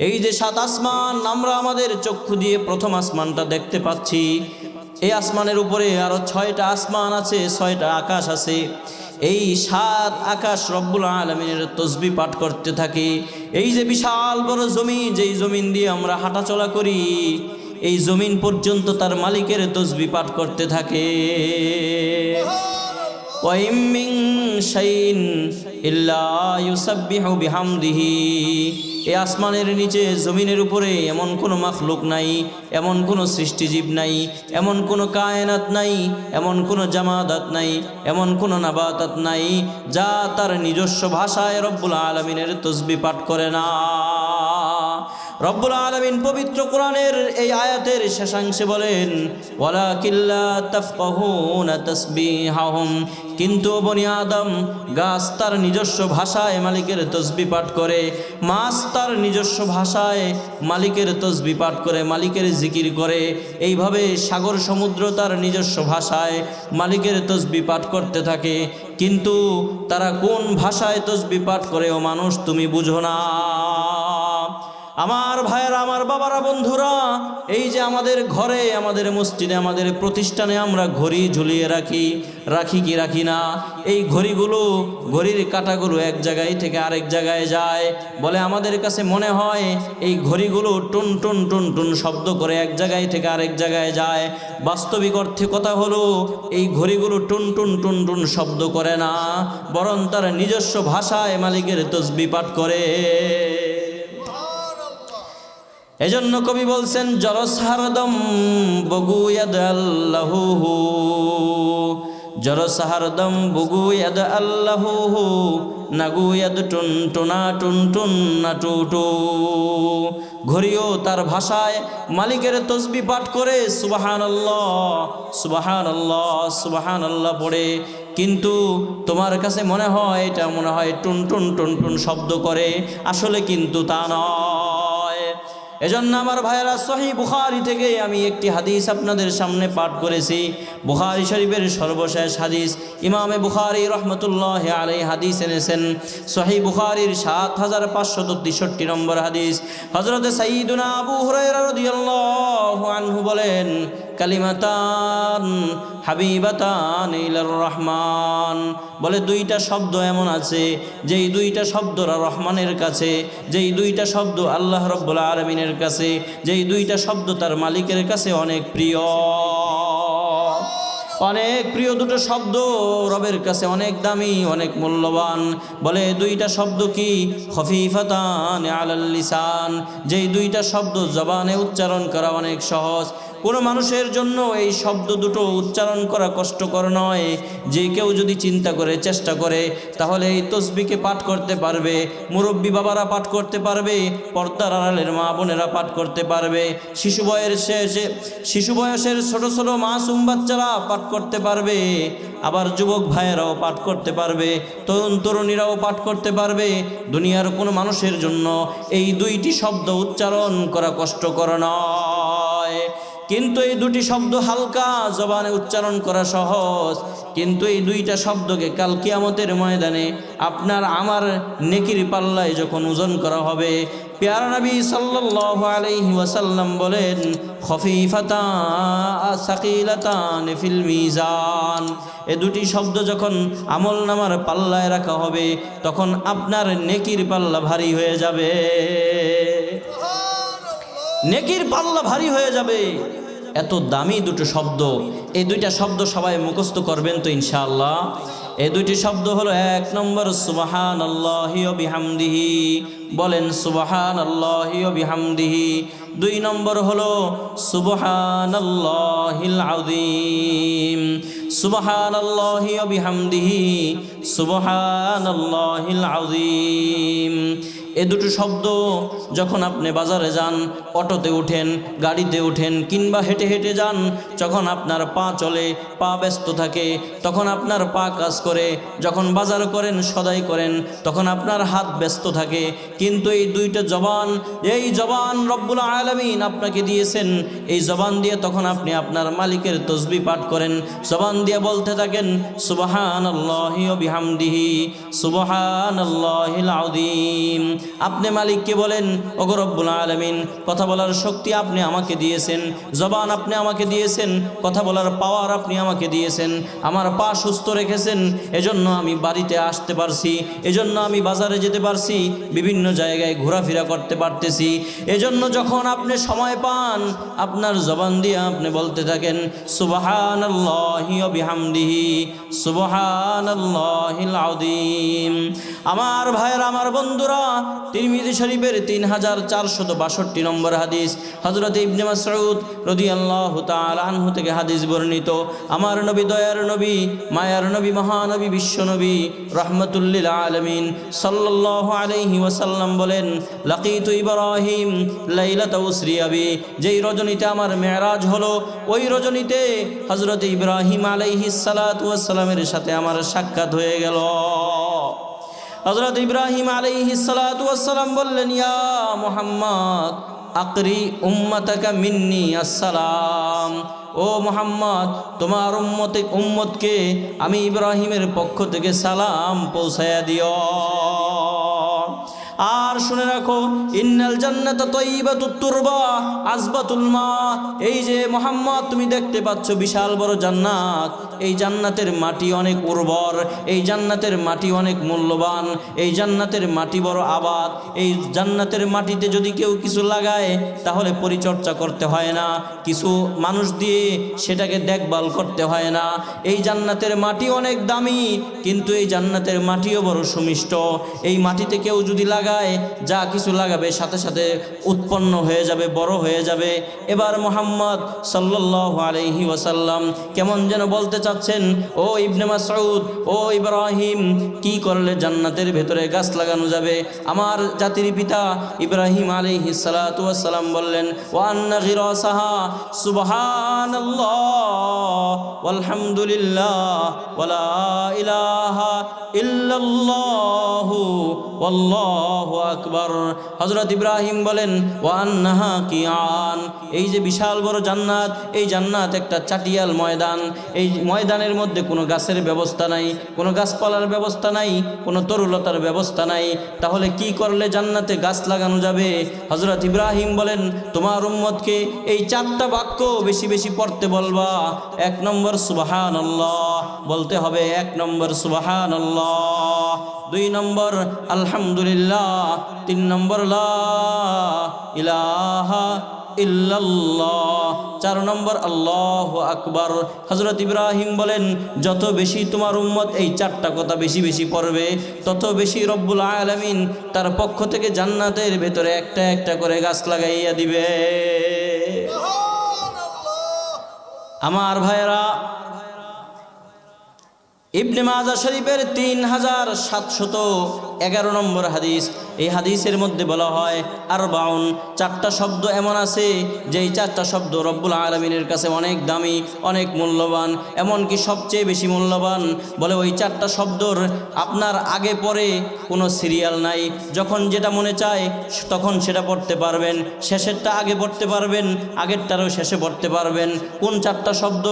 এই যে 7 আসমান আমরা আমাদের চক্ষু দিয়ে প্রথম আসমানটা দেখতে পাচ্ছি, এই আসমানের উপরে আরো 6টা আসমান আছে, 6টা আকাশ আছে। এই 7 আকাশ রব্বুল আলামিনের তাসবিহ পাঠ করতে থাকে। এই যে বিশাল বড় জমিন, যেই জমিন দিয়ে আমরা হাঁটাচলা করি, এই জমিন পর্যন্ত তার মালিকের তাসবিহ পাঠ করতে থাকে। وَإِن مِّن شَيْءٍ إِلَّا يُسَبِّحُ بِحَمْدِهِ। এই আসমানের নিচে জমিনের উপরে এমন কোনো মাখলুক নাই, এমন কোনো সৃষ্টিজীব নাই, এমন কোনো কায়নাত নাই, এমন কোনো জামাদাত নাই, এমন কোনো নাবাতাত নাই যা তার নিজস্ব ভাষায় রব্বুল আলামিনের তাসবিহ পাঠ করে না। রব্বুল আলামিন পবিত্র কোরআনের এই আয়াতের শেষাংশে বলেন, ওয়ালাকিল্লা তাফকাহুনা তাসবিহাহুম। কিন্তু বনি আদম, গাছ তার নিজস্ব ভাষায় মালিকের তাসবিহ পাঠ করে, মাছ তার নিজস্ব ভাষায় মালিকের তাসবিহ পাঠ করে, মালিকের জিকির করে। এইভাবে সাগর সমুদ্র তার নিজস্ব ভাষায় মালিকের তাসবিহ পাঠ করতে থাকে। কিন্তু তারা কোন ভাষায় তাসবিহ পাঠ করে ও মানুষ তুমি বুঝো না। আমার ভাইয়েরা, আমার বাবারা, বন্ধুরা, এই যে আমাদের ঘরে, আমাদের মসজিদে, আমাদের প্রতিষ্ঠানে আমরা ঘড়ি ঝুলিয়ে রাখি কি রাখি না? এই ঘড়িগুলো, ঘড়ির কাঁটাগুলো এক জায়গায় থেকে আরেক জায়গায় যায়। বলে আমাদের কাছে মনে হয় এই ঘড়িগুলো টুন টুন টুন টুন শব্দ করে এক জায়গায় থেকে আরেক জায়গায় যায়। বাস্তবিক অর্থে কথা হলো, এই ঘড়িগুলো টুন টুন টুন টুন শব্দ করে না, বরং তার নিজস্ব ভাষায় মালিকের তাসবিহ পাঠ করে। এজন্য কবি বলছেন, জরস হারদম বগুয়াদ আল্লাহু, জরস হারদম বগুয়াদ আল্লাহু, নাগুয়াদ টুন টুনা টুন টুন না টুটু। ঘড়িও তার ভাষায় মালিকের তাসবিহ পাঠ করে, সুবহানাল্লাহ সুবহানাল্লাহ সুবহানাল্লাহ পড়ে। কিন্তু তোমার কাছে মনে হয়, এটা মনে হয় টুন টুন টুন টুন শব্দ করে, আসলে কিন্তু তা নয়। এজন্য আমার ভাইয়েরা, সহিহ বুখারী থেকে আমি একটি হাদিস আপনাদের সামনে পাঠ করেছি। বুখারী শরীফের সর্বশেষ হাদিস। ইমামে বুখারী রহমতুল্লাহি আলাইহি হাদিস এনেছেন। সহিহ বুখারীর 7563 নম্বর হাদিস। হযরতে সাইয়্যিদুনা আবু হুরায়রা রাদিয়াল্লাহু আনহু বলেন, কালিমাতান হাবিবাতান ইলার রহমান। বলে দুইটা শব্দ এমন আছে, যেই দুইটা শব্দরা রহমানের কাছে, যেই দুইটা শব্দ আল্লাহ রাব্বুল আলামিনের কাছে, যেই দুইটা শব্দ তার মালিকের কাছে অনেক প্রিয়, অনেক প্রিয়। দুটো শব্দ রবের কাছে অনেক দামি, অনেক মূল্যবান। বলে দুইটা শব্দ কি? খফিফাতান আলাল লিসান। যেই দুইটা শব্দ জবানে উচ্চারণ করা অনেক সহজ। কোনো মানুষের জন্য এই শব্দ দুটো উচ্চারণ করা কষ্টকর নয়। যে কেউ যদি চিন্তা করে, চেষ্টা করে, তাহলে এই তাসবিহকে পাঠ করতে পারবে। মুরব্বী বাবারা পাঠ করতে পারবে, পর্দার আড়ালের মা বোনেরা পাঠ করতে পারবে, শিশু বয়সের ছোট ছোট মাসুম বাচ্চারা পাঠ করতে পারবে, আবার যুবক ভাইয়েরাও পাঠ করতে পারবে, তরুণ তরুণীরাও পাঠ করতে পারবে। দুনিয়ার কোনো মানুষের জন্য এই দুইটি শব্দ উচ্চারণ করা কষ্টকর নয়। কিন্তু এই দুটি শব্দ হালকা, জবানে উচ্চারণ করা সহজ। কিন্তু এই দুইটা শব্দকে কাল কিয়ামতের ময়দানে আপনার আমার নেকির পাল্লায় যখন ওজন করা হবে, প্যারা নবী সাল্লাল্লাহু আলাইহি ওয়াসাল্লাম বলেন, খফিফাতান সাকিলাতান ফিল মিজান। এই দুটি শব্দ যখন আমল নামার পাল্লায় রাখা হবে, তখন আপনার নেকির পাল্লা ভারী হয়ে যাবে, নেকির পাল্লা ভারী হয়ে যাবে। এত দামি দুটো শব্দ। এই দুইটা শব্দ সবাই মুখস্থ করবেন তো ইনশাআল্লাহ। এই দুইটি শব্দ হলো, 1 নম্বর সুবহানাল্লাহি ওয়া বিহামদিহি, বলেন সুবহানাল্লাহি ওয়া বিহামদিহি। 2 নম্বর হলো সুবহানাল্লাহিল আযীম, সুবহানাল্লাহি ওয়া বিহামদিহি, সুবহানাল্লাহিল আযীম। এই দুটো শব্দ যখন আপনি বাজারে যান, অটোতে উঠেন, গাড়িতে উঠেন, কিংবা হেঁটে হেঁটে যান, যখন আপনার পা চলে, পা ব্যস্ত থাকে, তখন আপনার পা কাজ করে। যখন বাজার করেন, সদাই করেন, তখন আপনার হাত ব্যস্ত থাকে। কিন্তু এই দুইটা জবান, এই জবান রব্বুল আলামিন আপনাকে দিয়েছেন। এই জবান দিয়ে তখন আপনি আপনার মালিকের তাসবিহ পাঠ করেন। জবান দিয়ে বলতে থাকেন, সুবহানাল্লাহি ওয়া বিহামদিহি, সুবহানাল্লাহিল আযীম। আপনি মালিককে বলেন, ওগো রব্বুল আলামিন, কথা বলার শক্তি আপনি আমাকে দিয়েছেন, জবান আপনি আমাকে দিয়েছেন, কথা বলার পাওয়ার আপনি আমাকে দিয়েছেন, আমার পা সুস্থ রেখেছেন, এজন্য আমি বাড়িতে আসতে পারছি, এজন্য আমি বাজারে যেতে পারছি, বিভিন্ন জায়গায় ঘোরাফেরা করতে পারতেছি। এজন্য যখন আপনি সময় পান, আপনার জবান দিয়ে আপনি বলতে থাকেন, সুবহানাল্লাহি ওয়া বিহামদিহি সুবহানাল্লাহিল আযীম। আমার ভাইয়েরা, আমার বন্ধুরা, তিরমিজি শরীফের 3462 নম্বর হাদিস, হযরত ইবনে মাসউদ রাদিয়াল্লাহু তাআলা আনহু থেকে হাদিস বর্ণিত। আমার নবী, দয়ার নবী, মায়ার নবী, মহানবী, বিশ্বনবী, রাহমাতুল লিল আলামিন সাল্লাল্লাহু আলাইহি ওয়াসাল্লাম বলেন, লাকিতু ইব্রাহিম লাইলাতা উসরিয়া বি, যেই রজনীতে আমার মেরাজ হলো, ওই রজনীতে হযরত ইব্রাহিম আলাইহিস সালাতু ওয়াস সালামের সাথে আমার সাক্ষাৎ হয়ে গেল। হযরত ইব্রাহিম আলাইহিস সালাতু ওয়াস সালাম বললেন, ইয়া মুহাম্মদ আকরি উম্মাতাকা মিন্নি আসসালাম, ও মুহাম্মদ, তোমার উম্মতকে আমি ইব্রাহিমের পক্ষ থেকে সালাম পৌঁছায়া দিও। আর শুনে রাখো, ইন্নাল জান্নাতা তাইয়্যিবাতুত তুরবা আযবাতুল মা, এই যে মুহাম্মদ তুমি দেখতে পাচ্ছ বিশাল বড় জান্নাত, এই জান্নাতের মাটি অনেক উর্বর, এই জান্নাতের মাটি অনেক মূল্যবান, এই জান্নাতের মাটি বড় আবাদ। এই জান্নাতের মাটিতে যদি কেউ কিছু লাগায় তাহলে পরিচর্যা করতে হয় না, কিছু মানুষ দিয়ে সেটাকে দেখভাল করতে হয় না। এই জান্নাতের মাটি অনেক দামি, কিন্তু এই জান্নাতের মাটিও বড় সুমিষ্ট। এই মাটিতে কেউ যদি লাগায়, যা কিছু লাগাবে সাথে সাথে উৎপন্ন হয়ে যাবে, বড় হয়ে যাবে। এবার মুহাম্মদ সাল্লাল্লাহু আলাইহি ওয়াসাল্লাম কেমন যেন বলতে চাচ্ছেন, ও ইবনে মাসউদ, ও ইব্রাহিম, কি করলে জান্নাতের ভেতরে গাছ লাগানো যাবে? আমার জাতির পিতা ইব্রাহিম আলাইহিস সালাতু ওয়াস সালাম বললেন, ওয়া আন্না গিরাসাহা সুবহানাল্লাহ ওয়ালহামদুলিল্লাহ ওয়ালা ইলাহা ইল্লাল্লাহু ওয়াল্লাহু আকবার। হযরত ইব্রাহিম বলেন, ওয়া আন্নাহা কিয়ান, এই যে বিশাল বড় জান্নাত, এই জান্নাত একটা চাটিয়াল ময়দান। এই ময়দানের মধ্যে কোনো গাছের ব্যবস্থা নাই, কোনো গাছপালার ব্যবস্থা নাই, কোনো তরুলতার ব্যবস্থা নাই। তাহলে কি করলে জান্নাতে গাছ লাগানো যাবে? হযরত ইব্রাহিম বলেন, তোমার উম্মতকে এই 4টা বাক্য বেশি বেশি পড়তে বলবা। 1 নম্বর সুবহানাল্লাহ বলতে হবে, 1 নম্বর সুবহানাল্লাহ, 2 নম্বর আলহামদুলিল্লাহ, 3 নম্বর লা ইলাহা ইল্লাল্লাহ, 4 নম্বর আল্লাহু আকবার। হযরত ইব্রাহিম বলেন, যত বেশি তোমার উম্মত এই 4টা কথা বেশি বেশি পড়বে, তত বেশি রব্বুল আলামিন তার পক্ষ থেকে জান্নাতের ভেতরে একটা একটা করে গাছ লাগাইয়া দিবে। আমার ভাইয়েরা, ইবনে মাজাহ শরীফের 3711 নম্বর হাদিস, এই হাদিসের মধ্যে বলা হয় আরবাউন, 4টা শব্দ এমন আছে যে এই 4টা শব্দ রব্বুল আলামিনের কাছে অনেক দামি, অনেক মূল্যবান, এমনকি সবচেয়ে বেশি মূল্যবান। বলে ওই 4টা শব্দর আপনার আগে পরে কোনো সিরিয়াল নাই, যখন যেটা মনে চায় তখন সেটা পড়তে পারবেন, শেষেরটা আগে পড়তে পারবেন, আগেরটারও শেষে পড়তে পারবেন। কোন 4টা শব্দ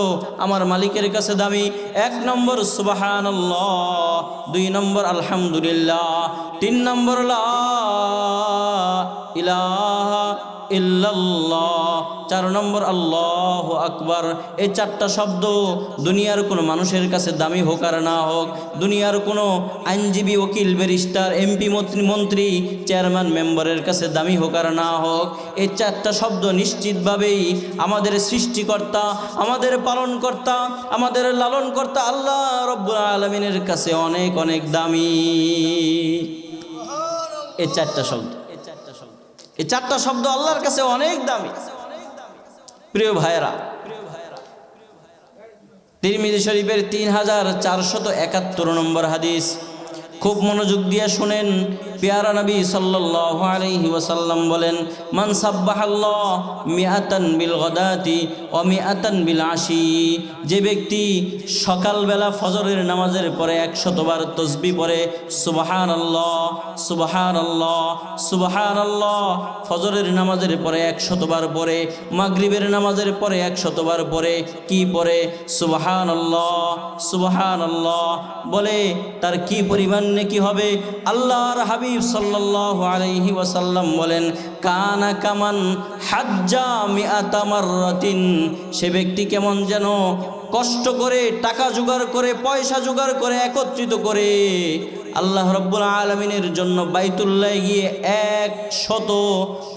আমার মালিকের কাছে দামি? 1 নম্বর সুবহানাল্লাহ, 2 নম্বর আলহামদুলিল্লাহ, 3 নম্বর লা ইলাহা ইল্লাল্লাহ, 4 নম্বর আল্লাহু আকবার। এই 4টা শব্দ দুনিয়ার কোনো মানুষের কাছে দামি হোক আর না হোক, দুনিয়ার কোনো আইনজীবী, উকিল, ব্যারিস্টার, এমপি, মন্ত্রী, চেয়ারম্যান, মেম্বারের কাছে দামি হোক আর না হোক, এই 4টা শব্দ নিশ্চিতভাবেই আমাদের সৃষ্টিকর্তা, আমাদের পালনকর্তা, আমাদের লালনকর্তা আল্লাহ রব্বুল আলামিনের কাছে অনেক অনেক দামি। এই 4টা শব্দ, এই 4টা শব্দ আল্লাহর কাছে অনেক দামি। প্রিয় ভাইয়েরা, তিরমিজি শরীফের 3471 নম্বর হাদিস, খুব মনোযোগ দিয়ে শুনেন। পেয়ারা নবী সাল্লাল্লাহু আলাইহি ওয়াসাল্লাম বলেন, মান সাব্বাহাল্লাহ মিআতান বিল গাদাতি ওয়া মিআতান বিল আশি, যে ব্যক্তি সকালবেলা ফজরের নামাজের পরে 100 বার তাসবিহ পড়ে, সুবহানাল্লাহ সুবহানাল্লাহ সুবহানাল্লাহ, ফজরের নামাজের পরে 100 বার পড়ে, মাগরিবের নামাজের পরে 100 বার পড়ে, কি পড়ে? সুবহানাল্লাহ সুবহানাল্লাহ, বলে তার কি পরিমাণ নেকি হবে? আল্লাহর হাবিব হাবিব সাল্লাল্লাহু আলাইহি ওয়াসাল্লাম বলেন, কানা কামান হাজ্জা মিআতা মাররাতিন, সে ব্যক্তি কেমন যেন কষ্ট করে টাকা জোগাড় করে পয়সা জোগাড় করে একত্রিত করে আল্লাহ রাব্বুল আলামিনের জন্য বাইতুল্লাহ গিয়ে 100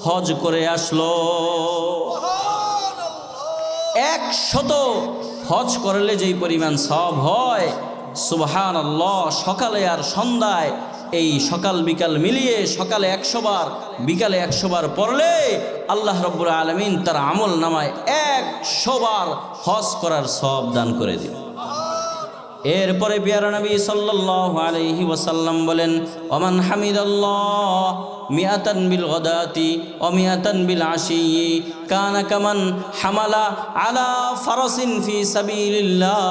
হজ করে আসলো। 100 হজ করলে যেই পরিমাণ সওয়াব হয়, সুবহানাল্লাহ। সকালে আর সন্ধ্যায় এই সকাল বিকাল মিলিয়ে সকালে 100 বার বিকালে 100 বার পড়লে আল্লাহ রাব্বুল আলামিন তার আমল নামায় 100 বার হজ করার সওয়াব দান করে দিন। এরপরে প্রিয় নবী সাল্লাল্লাহু আলাইহি ওয়াসাল্লাম বলেন, ওমান হামিদাল্লাহ মিআতান বিল গাদাতি ওয়া মিআতান বিল আশিয়্যি কানা কামান হামালা আলা ফারাসিন ফি সাবিলিল্লাহ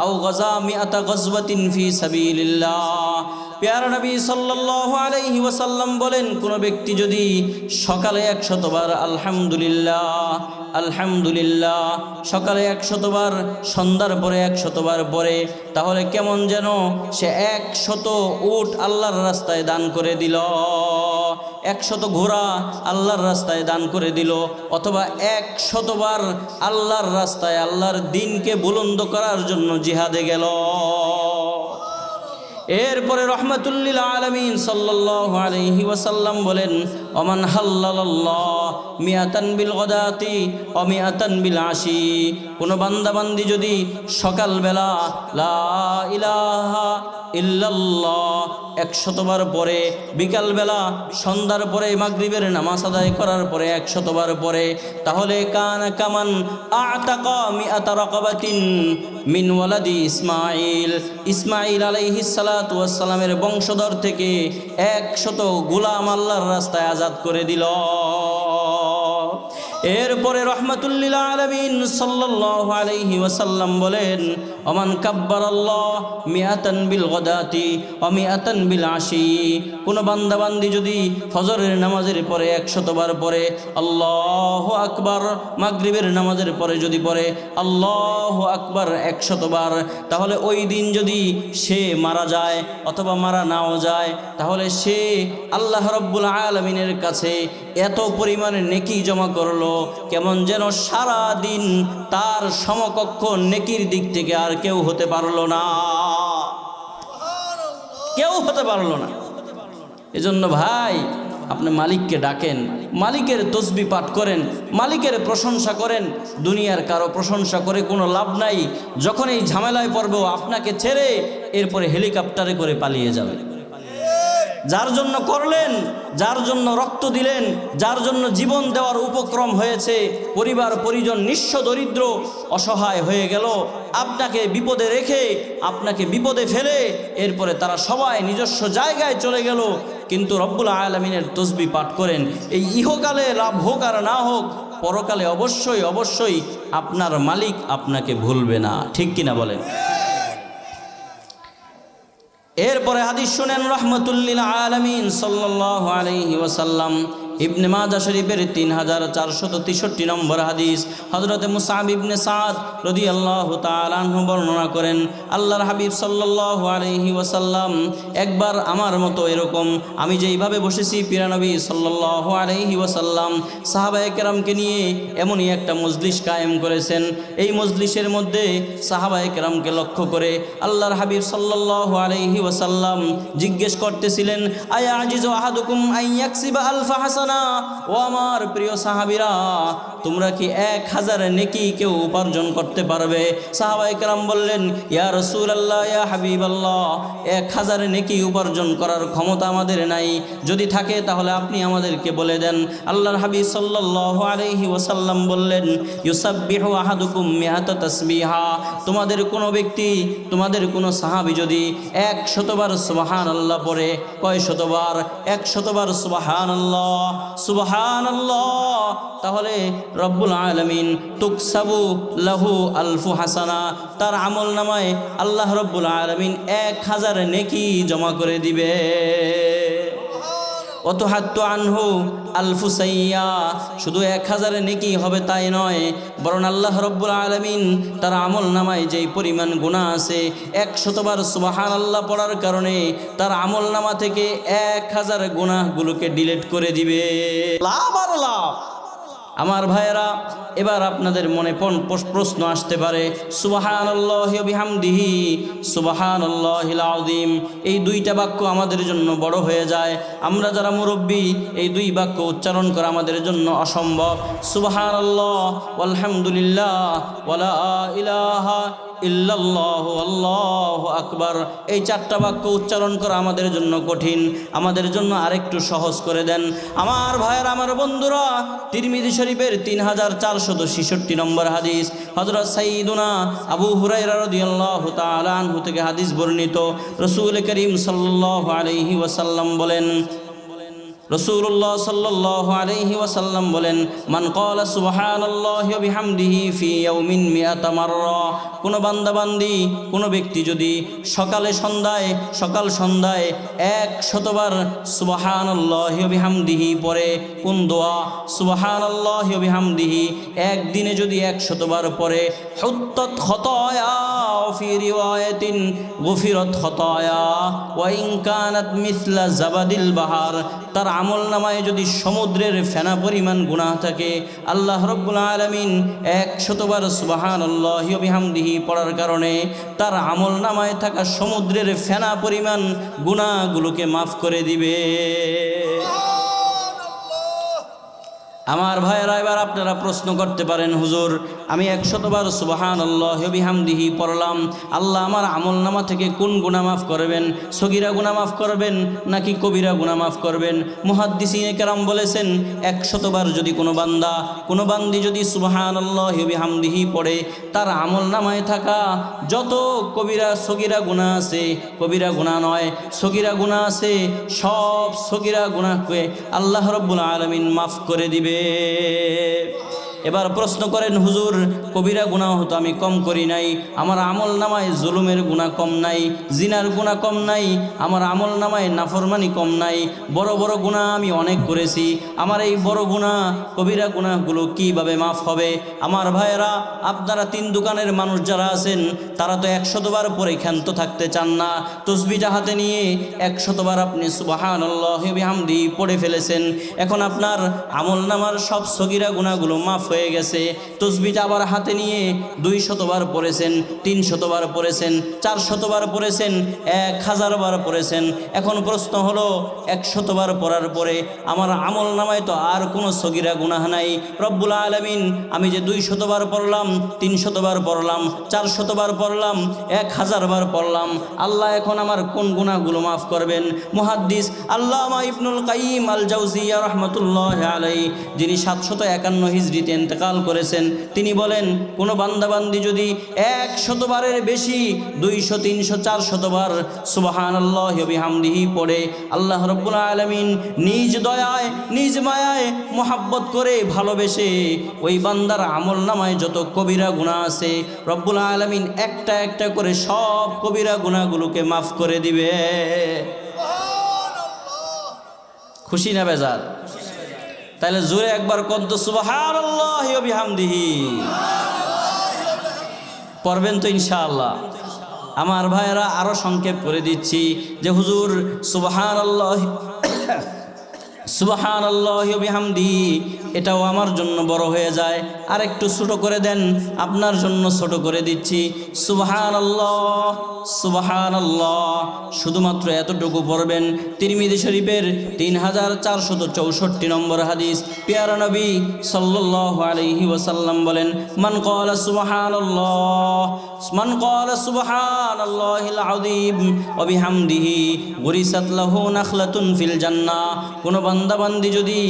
আও গাজা মিআতা গাজওয়াতিন ফি সাবিলিল্লাহ। প্রিয় নবী সাল্লাল্লাহু আলাইহি ওয়াসাল্লাম বলেন, কোন ব্যক্তি যদি সকালে 100 বার আলহামদুলিল্লাহ আলহামদুলিল্লাহ সকালে 100 বার সন্ধ্যার পরে 100 বার পরে, তাহলে কেমন যেন সে 100 উট আল্লাহর রাস্তায় দান করে দিল, 100 ঘোড়া আল্লাহর রাস্তায় দান করে দিল, অথবা 100 বার আল্লাহর রাস্তায় আল্লাহর দ্বীনকে বুলন্দ করার জন্য জিহাদে গেল। এরপরে রহমাতুল্লিল আলামিন সাল্লাল্লাহু আলাইহি ওয়াসাল্লাম বলেন, ওমান হাল্লাল্লাহ মিআতান বিল গাদাতি ওয়া মিআতান বিল আশি, কোন বান্দা বান্দি যদি সকালবেলা লা ইলাহা ইল্লাল্লাহ 100 বার পরে, বিকালবেলা সন্ধ্যার পরে মাগরিবের নামাজ আদায় করার পরে 100 বার পরে, তাহলে কানা কামান আতাকা মিআতা রাকাবাতিন মিন ওয়ালাদি ইসমাঈল, ইসমাঈল আলাইহিস সালাতু ওয়াস সালামের বংশধর থেকে 100 গোলাম আল্লাহর রাস্তায় আজাদ করে দিল। এরপরে রহমাতুল্লিল আলামিন সাল্লাল্লাহু আলাইহি ওয়াসাল্লাম বলেন, ওমান কাব্বারাল্লাহ মিআতান বিল গাদাতি ওয়া মিআতান বিল আশি, কোন বান্দা বান্দি যদি ফজরের নামাজের পরে 100 বার পরে আল্লাহু আকবার, মাগরিবের নামাজের পরে যদি পড়ে আল্লাহু আকবার 100 বার, তাহলে ওই দিন যদি সে মারা যায় অথবা মারা নাও যায়, তাহলে সে আল্লাহ রাব্বুল আলামিনের কাছে এত পরিমাণে নেকি জমা করলো, কেমন যেন সারা দিন তার সমকক্ষ নেকির দিক থেকে আর কেউ হতে পারলো না, কেউ হতে পারলো না। এজন্য ভাই, আপনি মালিককে ডাকেন, মালিকের তসবিহ পাঠ করেন, মালিকের প্রশংসা করেন। দুনিয়ার কারো প্রশংসা করে কোনো লাভ নাই। যখন এই ঝামেলায় পড়বে আপনাকে ছেড়ে এরপরে হেলিকপ্টারে করে পালিয়ে যাবে। যার জন্য করলেন, যার জন্য রক্ত দিলেন, যার জন্য জীবন দেওয়ার উপক্রম হয়েছে, পরিবার পরিজন নিঃস্ব দরিদ্র অসহায় হয়ে গেল, আপনাকে বিপদে রেখে আপনাকে বিপদে ফেলে এরপরে তারা সবাই নিজস্ব জায়গায় চলে গেল, কিন্তু রব্বুল আলামিনের তসবিহ পাঠ করেন। এই ইহকালে লাভ হোক আর না হোক, পরকালে অবশ্যই অবশ্যই আপনার মালিক আপনাকে ভুলবে না। ঠিক কিনা বলেন? এরপরে হাদিস শুনেন রহমাতুল্লিল আলামিন সাল্লাল্লাহু আলাইহি ওয়াসাল্লাম, ইবনে মাজাহ শরীফের 3463 নম্বর হাদিস, হযরত মুসআব ইবনে সাদ রাদিয়াল্লাহু তাআলা আনহু বর্ণনা করেন, আল্লাহর হাবিব সাল্লাল্লাহু আলাইহি ওয়াসাল্লাম একবার আমার মতো এরকম আমি যেইভাবে বসেছি, প্রিয় নবী সাল্লাল্লাহু আলাইহি ওয়াসাল্লাম সাহাবায়ে কেরামকে নিয়ে এমনই একটা মজলিস কায়েম করেছেন। এই মজলিসের মধ্যে সাহাবায়ে কেরামকে লক্ষ্য করে আল্লাহর হাবিব সাল্লাল্লাহু আলাইহি ওয়াসাল্লাম জিজ্ঞেস করতেছিলেন, আয়া আজিজু আহাদুকুম আন ইয়াকসিবা আলফা হাসান, ও আমার প্রিয় সাহাবীরা, তোমরা কি 1000 নেকি কেউ উপার্জন করতে পারবে? সাহাবায়ে কেরাম বললেন, ইয়া রাসূলুল্লাহ, ইয়া হাবিবাল্লাহ, 1000 নেকি উপার্জন করার ক্ষমতা আমাদের নাই, যদি থাকে তাহলে আপনি আমাদেরকে বলে দেন। আল্লাহর হাবিব সাল্লাল্লাহু আলাইহি ওয়াসাল্লাম বললেন, ইউসাব্বিহু আহাদুকুম মিআতা তাসবিহা, তোমাদের কোনো ব্যক্তি, তোমাদের কোনো সাহাবী যদি 100 বার সুবহানাল্লাহ পড়ে, কয় শতবার? 100 বার সুবহানাল্লাহ সুবহানাল্লাহ, তাহলে রব্বুল আলামিন তুকসাবু লাহু আলফু হাসানা, তার আমল নামায় আল্লাহ রব্বুল আলামিন 1000 নেকি জমা করে দিবে। ও অতুহাত্তু আনহু আলফু সাইয়্যা, শুধু 1000 নেকি হবে তাই নয়, বরং আল্লাহ রব্বুল আলামিন তার আমল নামায় যেই পরিমাণ গুনাহ আছে 100 বার সুবহানাল্লাহ পড়ার কারণে তার আমল নামা থেকে 1000 গুনাহগুলোকে ডিলিট করে দিবে। লাভ আর লাভ। আমার ভাইয়েরা, এবার আপনাদের মনে প্রশ্ন আসতে পারে, সুবহানাল্লাহি ওয়া বিহামদিহি সুবহানাল্লাহিল আযীম, এই দুইটা বাক্য আমাদের জন্য বড় হয়ে যায়। আমরা যারা মুরব্বী, এই দুই বাক্য উচ্চারণ করা আমাদের জন্য অসম্ভব। সুবহানাল্লাহ ওয়ালহামদুলিল্লাহ ওয়ালা ইলাহা ইল্লাল্লাহু আল্লাহু আকবার, এই 4টা বাক্য উচ্চারণ করা আমাদের জন্য কঠিন, আমাদের জন্য আরেকটু সহজ করে দেন। আমার ভাইয়েরা, আমার বন্ধুরা, তিরমিজি শরীফের 3466 নম্বর হাদিস, হযরত সাইয়্যিদুনা আবু হুরায়রা রাদিয়াল্লাহু তাআলা আনহু থেকে হাদিস বর্ণিত। রাসূল করিম সাল্লাল্লাহু আলাইহি ওয়াসাল্লাম বলেন, রাসূলুল্লাহ সাল্লাল্লাহু আলাইহি ওয়াসাল্লাম বলেন, মান ক্বালা সুবহানাল্লাহি ওয়া বিহামদিহি ফি ইয়াউমিন মিআতা মাররা, কোন বান্দাবান্দি, কোন ব্যক্তি যদি সকাল সন্ধ্যায় 100 বার সুবহানাল্লাহি ওয়া বিহামদিহি পড়ে, কোন দোয়া সুবহানাল্লাহি ওয়া বিহামদিহি একদিনে যদি 100 বার পড়ে, হুত্তাত খতায়া ফি রিওয়ায়াতিন গুফিরাত খতায়া ওয়া ইন কানাত মিসলা জাবাদিল বাহার, তার আমল নামায় যদি সমুদ্রের ফেনা পরিমাণ গুনাহ থাকে, আল্লাহ রব্বুল আলামিন 100 বার সুবহানাল্লাহি ওয়া বিহামদিহি পড়ার কারণে তার আমল নামায় থাকা সমুদ্রের ফেনা পরিমাণ গুনাহগুলোকে মাফ করে দিবে। আমার ভাইয়েরা, এবার আপনারা প্রশ্ন করতে পারেন, হুজুর আমি 100 বার সুবহানাল্লাহি ওয়া বিহামদিহি পড়লাম, আল্লাহ আমার আমলনামা থেকে কোন গুনাহ মাফ করবেন? সগীরা গুনাহ মাফ করবেন নাকি কবিরা গুনাহ মাফ করবেন? মুহাদ্দিসিনে কেরাম বলেছেন 100 বার যদি কোনো বান্দি যদি সুবহানাল্লাহি ওয়া বিহামদিহি পড়ে, তার আমলনামায় থাকা যত সগীরা গুনাহ আছে, কবিরা গুনাহ নয় সগীরা গুনাহ আছে, সব সগীরা গুনাহকে আল্লাহ রাব্বুল আলামিন মাফ করে দিবে। এবার প্রশ্ন করেন, হুজুর কবিরা গুনাহ তো আমি কম করি নাই, আমার আমল নামায় জুলুমের গুনাহ কম নাই, জিনার গুনাহ কম নাই, আমার আমল নামায় নাফরমানি কম নাই, বড় বড় গুনাহ আমি অনেক করেছি, আমার এই বড় গুনাহ কবিরা গুনাহগুলো কিভাবে মাফ হবে? আমার ভাইয়েরা, আপনারা 3 দোকানের মানুষ যারা আছেন, তারা তো 100 বার পরে ক্ষান্ত থাকতে চান না। তসবিহটা হাতে নিয়ে 100 বার আপনি সুবহানাল্লাহি ওয়া বিহামদিহি পড়ে ফেলেছেন, এখন আপনার আমল নামার সব সগীরা গুনাহগুলো মাফ হয়ে গেছে। তসবিহটা আবার হাতে নিয়ে 200 বার পড়েছেন, 300 বার পড়েছেন, 400 বার পড়েছেন, 1000 বার পড়েছেন। এখন প্রশ্ন হলো, 100 বার পড়ার পরে আমার আমল নামায় তো আর কোনো সগীরা গুনাহ নাই। রব্বুল আলামিন, আমি যে 200 বার পড়লাম, 300 বার পড়লাম, 400 বার পড়লাম, 1000 বার পড়লাম, আল্লাহ এখন আমার কোন গুনাহগুলো মাফ করবেন? মুহাদ্দিস আল্লামা ইবনুল কাইয়িম আল জাওজিয়া রাহমাতুল্লাহি আলাইহি, যিনি 751 হিজরিতে ইন্তেকাল করেছেন, তিনি বলেন, কোনো বান্দাবান্দি যদি 100 বারের বেশি 200, 300, 400 বার সুবহানাল্লাহি ওয়া বিহামদিহি পড়ে, আল্লাহ রাব্বুল আলামিন নিজ দয়ায় নিজ মায়ায় মোহাব্বত করে ভালোবেসে ওই বান্দার আমল নামায় যত কবিরা গুনাহ আছে, রব্বুল আলামিন একটা একটা করে সব কবিরা গুনাহগুলোকে মাফ করে দিবে। খুশি না বেজার? তাহলে জোরে একবার কন্ত সুবহানাল্লাহি ওয়া বিহামদিহি পড়বেন তো ইনশাআল্লাহ। আমার ভাইয়েরা, আরো সংক্ষেপ করে দিচ্ছি যে হুজুর সুবহানাল্লাহি ওয়া বিহামদিহি এটাও আমার জন্য বড় হয়ে যায়, আর একটু ছোট করে দেন, আপনার জন্য ছোট করে দিচ্ছি। সুবহানাল্লাহ সুবহানাল্লাহ শুধুমাত্র এতটুকু পড়বেন। তিরমিজি শরীফের 3464 নম্বর হাদিস, পেয়ারা নবী সাল্লাল্লাহু আলাইহি ওয়াসাল্লাম বলেন, মান ক্বালা সুবহানাল্লাহিল আযীম ওয়া বিহামদিহি গুরিসাত লাহু নাখলাতুন ফিল জান্নাহ, কোন বান্দাবান্দি যদি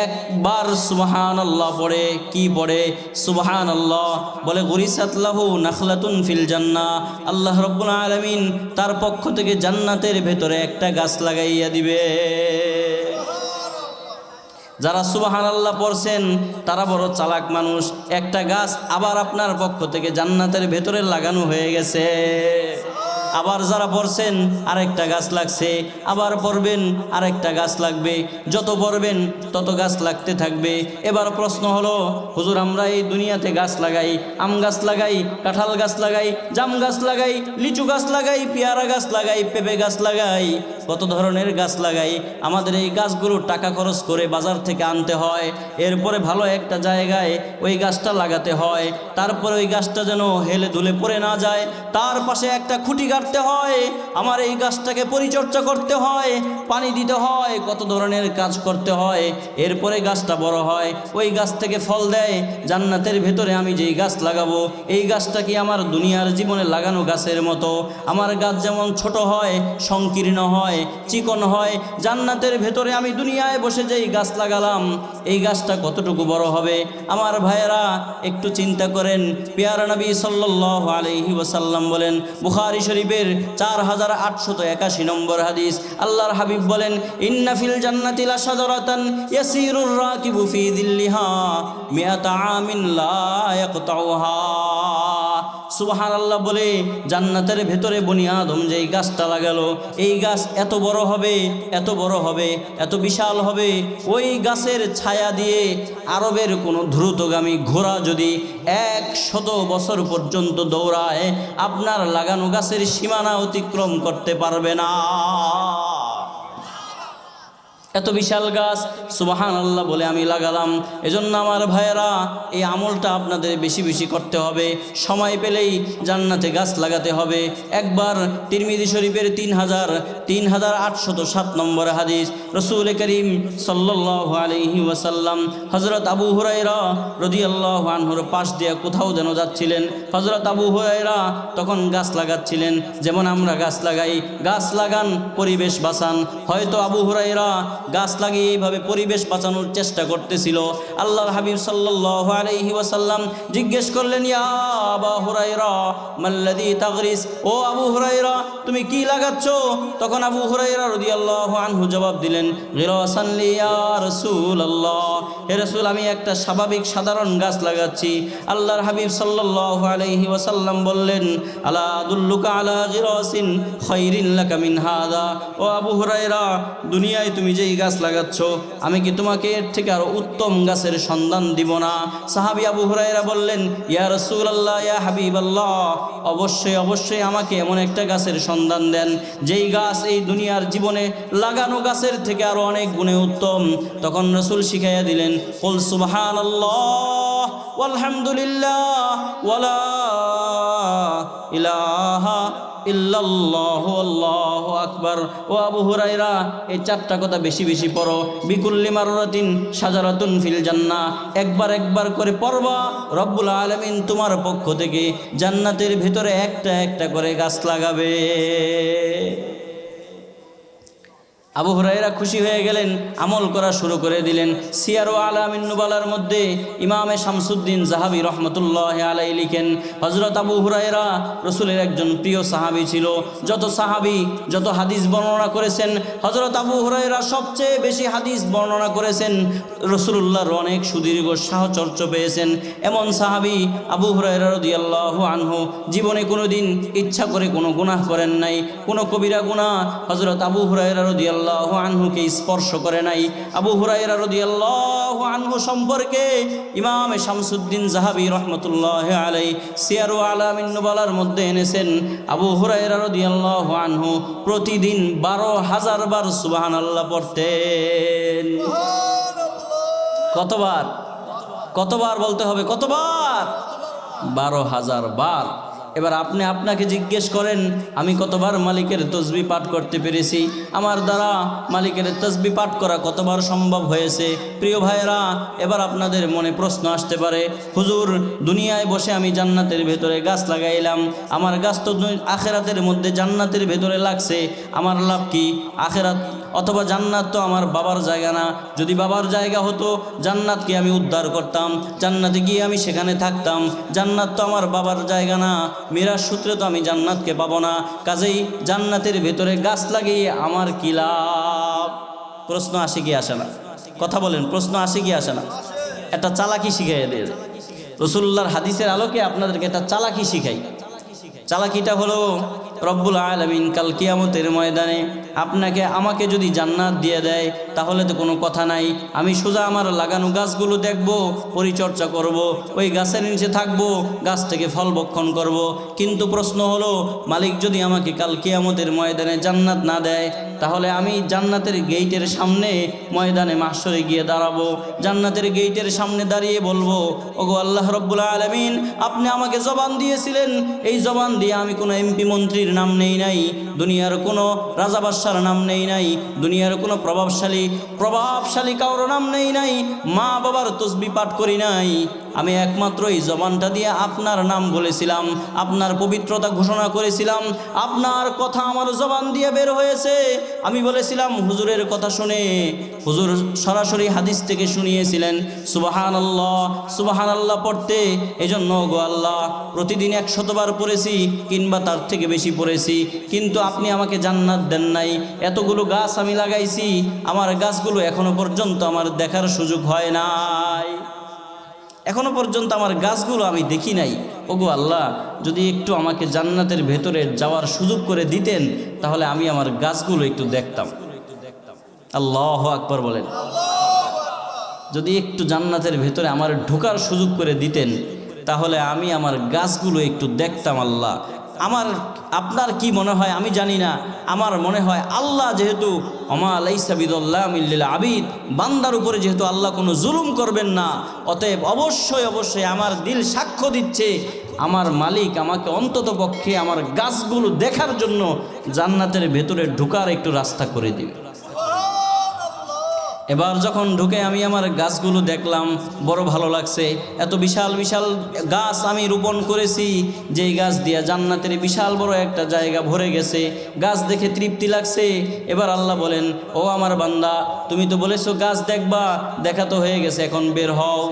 একবার সুবহানাল্লাহ পড়ে, কি পড়ে? সুবহানাল্লাহ বলে, গুরিসাত লাহু নাখলাতুন ফিল জান্নাহ, আল্লাহ রাব্বুল আলামিন তার পক্ষ থেকে জান্নাতের ভেতরে একটা গাছ লাগাইয়া দিবে। যারা সুবহানাল্লাহ পড়ছেন তারা বড় চালাক মানুষ, একটা গাছ আবার আপনার পক্ষ থেকে জান্নাতের ভেতরে লাগানো হয়ে গেছে। আবার যারা পড়ছেন আরেকটা গাছ লাগছে, আবার পড়বেন আরেকটা গাছ লাগবে, যত পড়বেন তত গাছ লাগতে থাকবে। এবার প্রশ্ন হলো, হুজুর আমরা এই দুনিয়াতে গাছ লাগাই, আম গাছ লাগাই, কাঁঠাল গাছ লাগাই, জাম গাছ লাগাই, লিচু গাছ লাগাই, পেয়ারা গাছ লাগাই, পেঁপে গাছ লাগাই, কত ধরনের গাছ লাগাই। আমাদের এই গাছগুলো টাকা খরচ করে বাজার থেকে আনতে হয়, এরপরে ভালো একটা জায়গায় ওই গাছটা লাগাতে হয়, তারপরে ওই গাছটা যেন হেলে দুলে পড়ে না যায়, তার পাশে একটা খুঁটি গাড়তে হয়, আমার এই গাছটাকে পরিচর্যা করতে হয়, পানি দিতে হয়, কত ধরনের কাজ করতে হয়, এরপরে গাছটা বড় হয়, ওই গাছ থেকে ফল দেয়। জান্নাতের ভেতরে আমি যেই গাছ লাগাবো, এই গাছটা কি আমার দুনিয়ার জীবনে লাগানো গাছের মতো? আমার গাছ যেমন ছোট হয়, সংকীর্ণ হয়, চিকন হয়, জান্নাতের ভেতরে আমি দুনিয়ায় বসে যেই গাছ লাগালাম, এই গাছটা কতটুকু বড় হবে? আমার ভাইয়েরা একটু চিন্তা করেন। পেয়ারা নবী সাল্লাল্লাহু আলাইহি ওয়াসাল্লাম বলেন, বুখারী শরীফের 4881 নম্বর হাদিস, আল্লাহর হাবিব বলেন, ইন্না ফিল জান্নাতি লাশাজারাতান ইয়াসিরুর রাকিবু ফি যিল্লিহা মিআতা আমিন লা ইয়াকতাউহা। সুবহানাল্লাহ বলে জান্নাতের ভেতরে বনি আদম যেই গাছটা লাগালো, এই গাছ এত বড় হবে, এত বড় হবে, এত বিশাল হবে, ওই গাছের ছায়া দিয়ে আরবের কোনো দ্রুতগামী ঘোড়া যদি 100 বছর পর্যন্ত দৌড়ায়, আপনার লাগানো গাছের সীমানা অতিক্রম করতে পারবে না। এত বিশাল গাছ সুবহানাল্লাহ বলে আমি লাগালাম। এজন্য আমার ভাইয়েরা, এই আমলটা আপনাদের বেশি বেশি করতে হবে। সময় পেলেই জান্নাতে গাছ লাগাতে হবে। একবার তিরমিজি শরীফের 3807 নম্বর হাদিস, রাসূল করিম সাল্লাল্লাহু আলাইহি ওয়াসাল্লাম হযরত আবু হুরায়রা রাদিয়াল্লাহু আনহুর পাশ দিয়ে কোথাও যেন যাচ্ছিলেন। হযরত আবু হুরায়রা তখন গাছ লাগাচ্ছিলেন, যেমন আমরা গাছ লাগাই, গাছ লাগান, পরিবেশ বাঁচান। হয়তো আবু হুরায়রা গাছ লাগিয়ে এইভাবে পরিবেশ বাঁচানোর চেষ্টা করতেছিল। আল্লাহর হাবিব সাল্লাল্লাহু আলাইহি ওয়াসাল্লাম জিজ্ঞেস করলেন, ইয়া আবু হুরায়রা মাল্লাযী তাগরিস, ও আবু হুরায়রা তুমি কি লাগাচ্ছ? তখন আবু হুরায়রা রাদিয়াল্লাহু আনহু জবাব দিলেন, গিরাসান লি ইয়া রাসূলুল্লাহ, হে রাসূল আমি একটা স্বাভাবিক সাধারণ গাছ লাগাচ্ছি। আল্লাহর হাবিব সাল্লাল্লাহু আলাইহি ওয়াসাল্লাম বললেন, আলা আদুল্লুকা আলা গিরাসিন খায়রিন লাকা মিন হাদা, ও আবু হুরায়রা দুনিয়ায় তুমি যেই গাছ লাগাচ্ছ, আমি কি তোমাকে এর থেকে আরো উত্তম গাছের সন্ধান দিব না? সাহাবী আবু হুরায়রা বললেন, ইয়া রাসূলুল্লাহ, ইয়া হাবিবাল্লাহ, অবশ্যই অবশ্যই আমাকে এমন একটা গাছের সন্ধান দেন যেই গাছ এই দুনিয়ার জীবনে লাগানো গাছের থেকে আরো অনেক গুণে উত্তম। তখন রাসূল শিখাইয়া দিলেন, কুল সুবহানাল্লাহ ওয়ালহামদুলিল্লাহ ওয়ালা ইলাহা ইল্লাল্লাহু আল্লাহু আকবার। ও আবু হুরায়রা এই 4টা কথা বেশি বেশি পড়ো। বিকুল্লি মাররাতিন শাজারাতুন ফিল জান্নাহ, একবার একবার করে পড়বা, রব্বুল আলামিন তোমার পক্ষ থেকে জান্নাতের ভিতরে একটা একটা করে গাছ লাগাবে। আবু হুরায়রা খুশি হয়ে গেলেন, আমল করা শুরু করে দিলেন। সিয়ার ও আলামিন নুবালার মধ্যে ইমামে শামসুদ্দিন যাহাবী রহমতুল্লাহ আলাইহি লিখেন, হযরত আবু হুরায়রা রাসূলের একজন প্রিয় সাহাবী ছিল। যত সাহাবী যত হাদিস বর্ণনা করেছেন, হযরত আবু হুরায়রা সবচেয়ে বেশি হাদিস বর্ণনা করেছেন, রাসূলুল্লাহর অনেক সুদীর্ঘ সাহচর্য পেয়েছেন। এমন সাহাবী আবু হুরায়রা রাদিয়াল্লাহু আনহু জীবনে কোনোদিন ইচ্ছা করে কোনো গুনাহ করেন নাই, কোনো কবিরা গুনাহ হযরত আবু হুরায়রা রাদিয়াল্লাহু আনহুকে স্পর্শ করে নাই। আবু হুরায়রা রাদিয়াল্লাহু আনহু সম্পর্কে ইমাম শামসুদ্দিন যাহাবী রাহমাতুল্লাহ আলাইহি সিয়ার ও আলামিন নুবালার মধ্যে এনেছেন, আবু হুরায়রা রাদিয়াল্লাহু আনহু প্রতিদিন 12,000 বার সুবহানাল্লাহ পড়তেন। কতবার? কতবার বলতে হবে? কতবার? 12,000 বার। এবার আপনি আপনাকে জিজ্ঞেস করেন, আমি কতবার মালিকের তসবিহ পাঠ করতে পেরেছি? আমার দ্বারা মালিকের তসবিহ পাঠ করা কতবার সম্ভব হয়েছে? প্রিয় ভাইয়েরা, এবার আপনাদের মনে প্রশ্ন আসতে পারে, হুজুর দুনিয়ায় বসে আমি জান্নাতের ভেতরে গাছ লাগাইলাম, আমার গাছ তো আখেরাতের মধ্যে জান্নাতের ভেতরে লাগছে, আমার লাভ কি? আখেরাত অথবা জান্নাত তো আমার বাবার জায়গা না। যদি বাবার জায়গা হতো জান্নাতকে আমি উদ্ধার করতাম, জান্নাতে গিয়ে আমি সেখানে থাকতাম। জান্নাত তো আমার বাবার জায়গা না, মিরাজ সূত্রে তো আমি জান্নাতকে পাবো না। কাজেই জান্নাতের ভেতরে গাছ লাগিয়ে আমার কি লাভ? প্রশ্ন আসে কি আসে না? কথা বলেন, প্রশ্ন আসে কি আসে না? একটা চালাকি শিখাইয়া দিয়ে যায়। রাসূলুল্লাহর হাদিসের আলোকে আপনাদেরকে একটা চালাকি শিখাই। চালাকিটা হলো, রব্বুল আলামিন কাল কিয়ামতের ময়দানে আপনাকে আমাকে যদি জান্নাত দিয়ে দেয় তাহলে তো কোনো কথা নাই, আমি সোজা আমার লাগানো গাছগুলো দেখব, পরিচর্যা করব, ওই গাছের নিচে থাকব, গাছ থেকে ফল ভক্ষণ করব। কিন্তু প্রশ্ন হলো, মালিক যদি আমাকে কাল কিয়ামতের ময়দানে জান্নাত না দেয় তাহলে আমি জান্নাতের গেইটের সামনে ময়দানে মাহশরে গিয়ে দাঁড়াবো, জান্নাতের গেইটের সামনে দাঁড়িয়ে বলবো, ওগো আল্লাহ রব্বুল আলামিন, আপনি আমাকে জবান দিয়েছিলেন, এই জবান দিয়ে আমি কোনো এমপি মন্ত্রীর নাম নেই নাই, দুনিয়ার কোনো রাজা বাদশার নাম নেই নাই, দুনিয়ার কোনো প্রভাবশালী কারোর নাম নেই নাই, মা বাবার তসবিহ পাঠ করি নাই, আমি একমাত্র এই জবানটা দিয়ে আপনার নাম বলেছিলাম, আপনার পবিত্রতা ঘোষণা করেছিলাম, আপনার কথা আমার জবান দিয়ে বের হয়েছে। আমি বলেছিলাম হুজুরের কথা শুনে, হুজুর সরাসরি হাদিস থেকে শুনিয়েছিলেন সুবহানাল্লাহ সুবহানাল্লাহ পড়তে। এজন্য গো আল্লাহ প্রতিদিন 100 বার পড়েছি কিংবা তার থেকে বেশি পড়েছি, কিন্তু আপনি আমাকে জান্নাত দেন নাই। এতগুলো গাছ আমি লাগাইছি, আমার গাছগুলো এখনো পর্যন্ত আমার দেখার সুযোগ হয় নাই, এখনো পর্যন্ত আমার গাছগুলো আমি দেখি নাই। ওগো আল্লাহ, যদি একটু আমাকে জান্নাতের ভেতরে যাওয়ার সুযোগ করে দিতেন তাহলে আমি আমার গাছগুলো একটু দেখতাম। আল্লাহু আকবার বলেন। যদি একটু জান্নাতের ভেতরে আমার ঢোকার সুযোগ করে দিতেন তাহলে আমি আমার গাছগুলো একটু দেখতাম। আল্লাহ, আপনার কি মনে হয় আমি জানি না, আমার মনে হয় আল্লাহ যেহেতু ওমা লাইসা বিযাল্লামিল লিল আবিদ, বান্দার উপরে যেহেতু আল্লাহ কোনো জুলুম করবেন না, অতএব অবশ্যই আমার দিল সাক্ষ্য দিচ্ছে আমার মালিক আমাকে অন্তত পক্ষে আমার গাছগুলো দেখার জন্য জান্নাতের ভেতরে ঢোকার একটু রাস্তা করে দিবে। এবার যখন ঢুকে আমি আমার গাছগুলো দেখলাম, বড় ভালো লাগছে। এত বিশাল বিশাল গাছ আমি রোপণ করেছি, যেই গাছ দিয়া জান্নাতের বিশাল বড় একটা জায়গা ভরে গেছে, গাছ দেখে তৃপ্তি লাগছে। এবার আল্লাহ বলেন, ও আমার বান্দা, তুমি তো বলেছো গাছ দেখবা, দেখা তো হয়ে গেছে, এখন বের হও।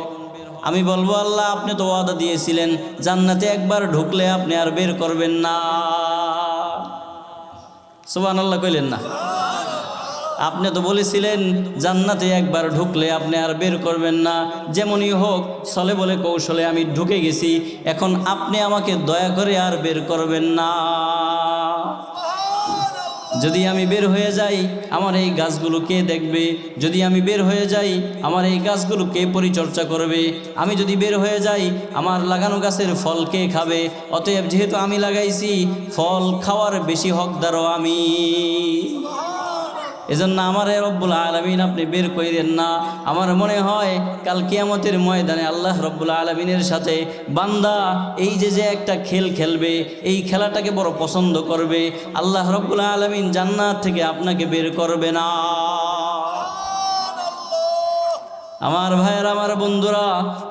আমি বলবো, আল্লাহ আপনি তো ওয়াদা দিয়েছিলেন জান্নাতে একবার ঢুকলে আপনি আর বের করবেন না। সুবহানাল্লাহ কইলেন না? আপনি তো বলেছিলেন জান্নাতে একবার ঢুকলে আপনি আর বের করবেন না। যেমনই হোক ছলে বলে কৌশলে আমি ঢুকে গেছি, এখন আপনি আমাকে দয়া করে আর বের করবেন না। যদি আমি বের হয়ে যাই আমার এই গাছগুলো কে দেখবে? যদি আমি বের হয়ে যাই আমার এই গাছগুলো কে পরিচর্যা করবে? আমি যদি বের হয়ে যাই আমার লাগানো গাছের ফল কে খাবে? অতএব যেহেতু আমি লাগাইছি, ফল খাওয়ার বেশি হকদারও আমি। এজন্য আমার রব্বুল আলামিন আপনি বের কইরেন না। আমার মনে হয় কাল কিয়ামতের ময়দানে আল্লাহ রব্বুল আলামিনের সাথে বান্দা এই যে একটা খেল খেলবে, এই খেলাটাকে বড় পছন্দ করবে। আল্লাহ রব্বুল আলামিন জান্নাত থেকে আপনাকে বের করবে না। আমার ভাইয়ের, আমার বন্ধুরা,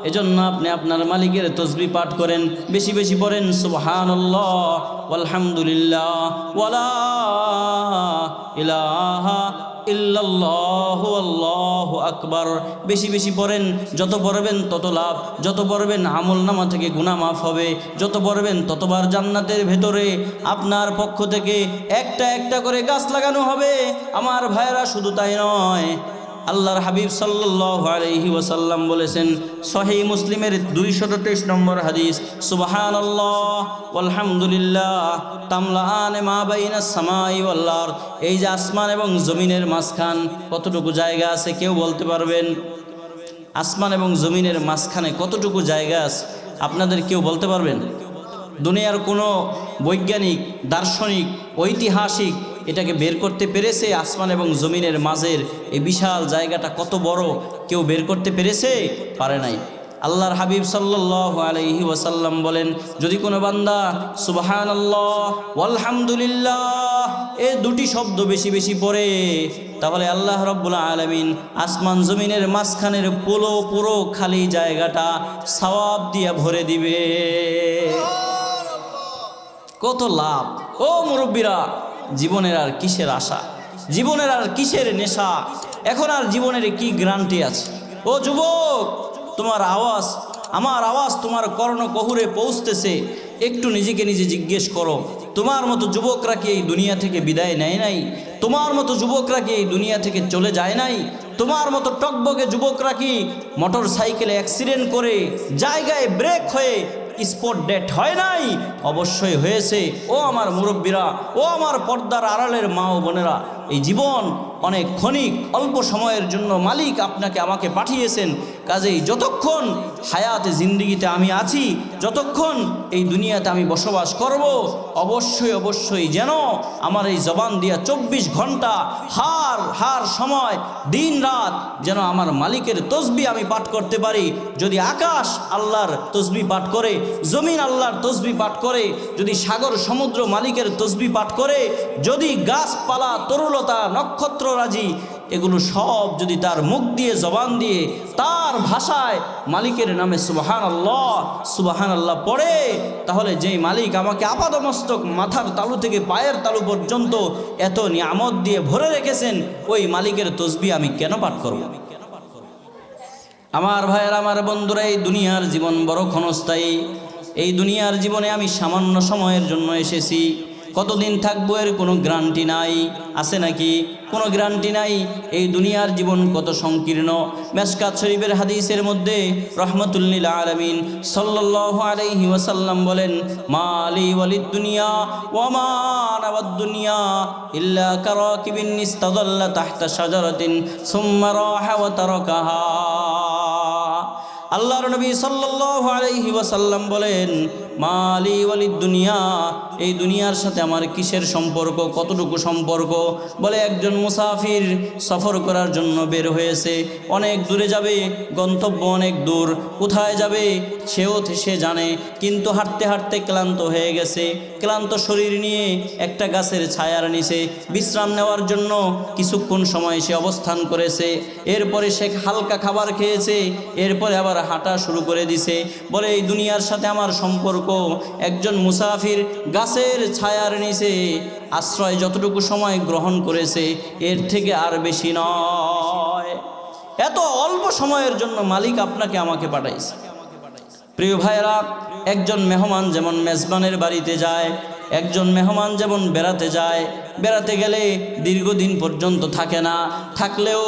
এজন্য আপনি আপনার মালিকের তসবিহ পাঠ করেন, বেশি বেশি পড়েন সুবহানাল্লাহ ওয়ালহামদুলিল্লাহ ওয়ালা ইলাহা ইল্লাল্লাহু আল্লাহু আকবার। বেশি বেশি পড়েন, যত পড়বেন তত লাভ, যত পড়বেন আমলনামা থেকে গুনাহ মাফ হবে, যত পড়বেন ততবার জান্নাতের ভেতরে আপনার পক্ষ থেকে একটা একটা করে গাছ লাগানো হবে। আমার ভাইয়েরা, শুধু তাই নয়, আল্লাহর হাবিব সাল্লাল্লাহু আলাইহি ওয়াসাল্লাম বলেছেন, সহিহ মুসলিমের 223 নম্বর হাদিস, সুবহানাল্লাহ ওয়ালহামদুলিল্লাহ তামলাআন মা বাইনাস সামাই ওয়াল আরদ। এই যে আসমান এবং জমিনের মাঝখান কতটুকু জায়গা আছে কেউ বলতে পারবেন? আসমান এবং জমিনের মাঝখানে কতটুকু জায়গা আছে আপনাদের কেউ বলতে পারবেন? দুনিয়ার কোনো বৈজ্ঞানিক, দার্শনিক, ঐতিহাসিক এটাকে বের করতে পেরেছে? আসমান এবং জমিনের মাঝের এই বিশাল জায়গাটা কত বড় কেউ বের করতে পেরেছে? পারে নাই। আল্লাহর হাবিব সাল্লাল্লাহু আলাইহি ওয়াসাল্লাম বলেন, যদি কোনো বান্দা সুবহানাল্লাহ ওয়ালহামদুলিল্লাহ এই দুটি শব্দ বেশি বেশি পড়ে, তাহলে আল্লাহ রাব্বুল আলামিন আসমান জমিনের মাঝখানের পুরো খালি জায়গাটা সওয়াব দিয়ে ভরে দিবে। কত লাভ! ও মুরব্বীরা, জীবনের আর কিসের আশা? জীবনের আর কিসের নেশা? এখন আর জীবনের কি গ্যারান্টি আছে? ও যুবক, তোমার আওয়াজ, আমার আওয়াজ তোমার কর্ণকুহরে পৌঁছতেছে। একটু নিজেকে নিজে জিজ্ঞেস করো, তোমার মতো যুবকরা কি এই দুনিয়া থেকে বিদায় নেয় নাই? তোমার মতো যুবকরা কি এই দুনিয়া থেকে চলে যায় নাই? তোমার মতো টকবগে যুবকরা কি মোটর সাইকেলে অ্যাক্সিডেন্ট করে জায়গায় ব্রেক হয়ে স্পট ডেট হয় নাই? অবশ্যই হয়েছে। ও আমার মুরব্বীরা, ও আমার পর্দার আড়ালের মা ও বোনেরা, এই জীবন অনেক ক্ষণিক, অল্প সময়ের জন্য মালিক আপনাকে আমাকে পাঠিয়েছেন। কাজেই যতক্ষণ হায়াতে জিন্দিগিতে আমি আছি, যতক্ষণ এই দুনিয়াতে আমি বসবাস করব, অবশ্যই অবশ্যই যেন আমার এই জবান দিয়া 24 ঘন্টা হার সময় দিন রাত যেন আমার মালিকের তসবিহ আমি পাঠ করতে পারি। যদি আকাশ আল্লাহর তসবিহ পাঠ করে, জমিন আল্লাহর তসবিহ পাঠ করে, যদি সাগর সমুদ্র মালিকের তসবিহ পাঠ করে, যদি গাছপালা তরুলতা নক্ষত্ররাজি এগুলো সব যদি তার মুখ দিয়ে জবান দিয়ে তার ভাষায় মালিকের নামে সুবহান আল্লাহ পড়ে, তাহলে যেই মালিক আমাকে আপাদমস্তক মাথার তালু থেকে পায়ের তালু পর্যন্ত এত নিয়ামত দিয়ে ভরে রেখেছেন, ওই মালিকের তসবিহ আমি কেন পাঠ করব? আমার ভাইয়ের, আমার বন্ধুরা, এই দুনিয়ার জীবন বড় ক্ষণস্থায়ী। এই দুনিয়ার জীবনে আমি সামান্য সময়ের জন্য এসেছি। কতদিন থাকবো এর কোনো গ্যারান্টি নাই, আছে নাকি? কোনো গ্যারান্টি নাই। এই দুনিয়ার জীবন কত সংকীর্ণ। মেশকাত শরীফের হাদিসের মধ্যে রহমতুল্লিল আলামিন সাল্লাল্লাহু আলাইহি ওয়াসাল্লাম বলেন, মালি ওয়ালিদ দুনিয়া ওয়া মা নাওয়াদ দুনিয়া ইল্লা কারাকিবিন ইস্তাযাল্লা তাহতা শাজারাতিন সুম্মা রাহা ওয়া তারাকাহা। আল্লাহর নবী সাল্লাল্লাহু আলাইহি ওয়াসাল্লাম বলেন, মালি ওয়ালিদ দুনিয়া, এই দুনিয়ার সাথে আমার কিসের সম্পর্ক, কতটুকু সম্পর্ক? বলে একজন মুসাফির সফর করার জন্য বের হয়েছে, অনেক দূরে যাবে, গন্তব্য অনেক দূর, কোথায় যাবে সে জানে, কিন্তু হাঁটতে হাঁটতে ক্লান্ত হয়ে গেছে। ক্লান্ত শরীর নিয়ে একটা গাছের ছায়ার নিচে বিশ্রাম নেওয়ার জন্য কিছুক্ষণ সময় সে অবস্থান করেছে। এরপরে সে হালকা খাবার খেয়েছে, এরপরে আবার হাঁটা শুরু করে দিছে। বলে এই দুনিয়ার সাথে আমার সম্পর্ক, একজন মুসাফির গাছের ছায়ার নিচে আশ্রয় যতটুকু সময় গ্রহণ করেছে, এর থেকে আর বেশি নয়। এত অল্প সময়ের জন্য মালিক আপনাকে আমাকে পাঠাইছে। প্রিয় ভাইরা, একজন মেহমান যেমন মেজবানের বাড়িতে যায়, একজন মেহমান যেমন বেড়াতে যায়, বেড়াতে গেলে দীর্ঘদিন পর্যন্ত থাকে না, থাকলেও